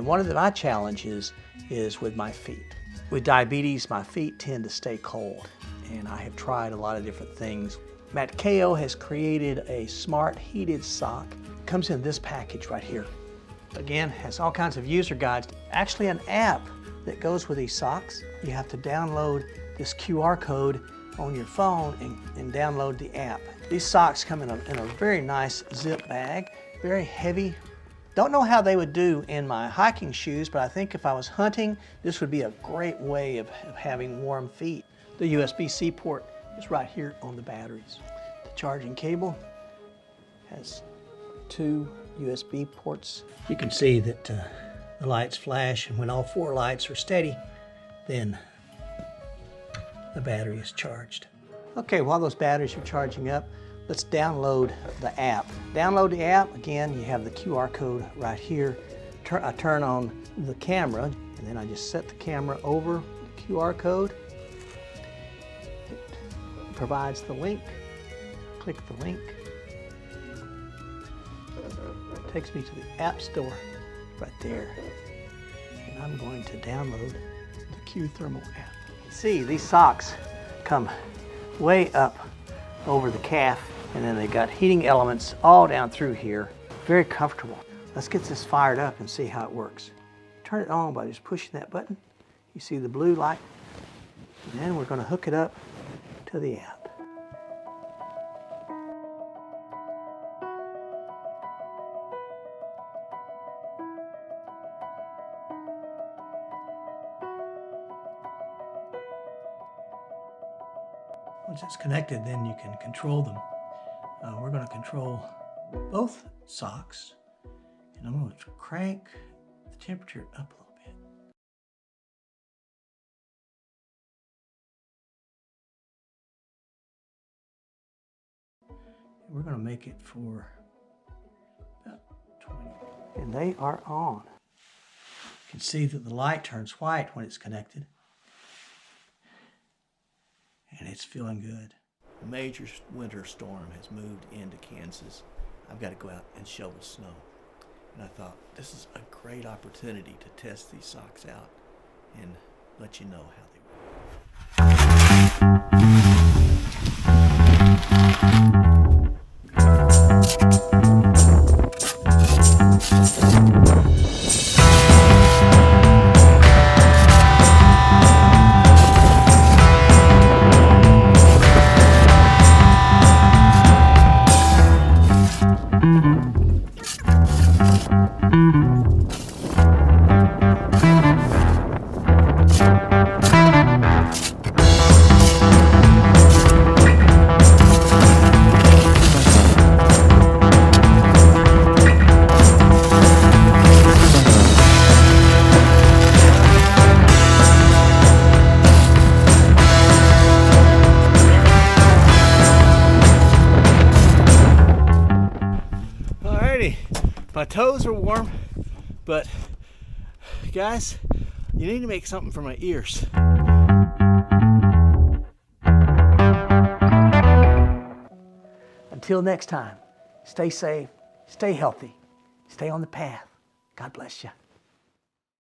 And one of my challenges is with my feet. With diabetes, my feet tend to stay cold, and I have tried a lot of different things. Matkao has created a smart heated sock. It comes in this package right here. Again, has all kinds of user guides. Actually an app that goes with these socks. You have to download this QR code on your phone and download the app. These socks come in a very nice zip bag, very heavy. Don't know how they would do in my hiking shoes, but I think if I was hunting, this would be a great way of having warm feet. The USB-C port is right here on the batteries. The charging cable has 2 USB ports. You can see that the lights flash, and when all 4 lights are steady, then the battery is charged. Okay, while those batteries are charging up, let's download the app. Download the app. Again, you have the QR code right here. I turn on the camera, and then I just set the camera over the QR code. It provides the link. Click the link. It takes me to the App Store right there. And I'm going to download the Q Thermal app. See, these socks come way up over the calf, and then they got heating elements all down through here. Very comfortable. Let's get this fired up and see how it works. Turn it on by just pushing that button. You see the blue light? And then we're going to hook it up to the app. Once it's connected, then you can control them. We're going to control both socks, and I'm going to crank the temperature up a little bit. And we're going to make it for about 20. And they are on. You can see that the light turns white when it's connected. And it's feeling good. A major winter storm has moved into Kansas. I've got to go out and shovel snow. And I thought, this is a great opportunity to test these socks out and let you know how they My toes are warm, but guys, you need to make something for my ears. Until next time, stay safe, stay healthy, stay on the path. God bless you.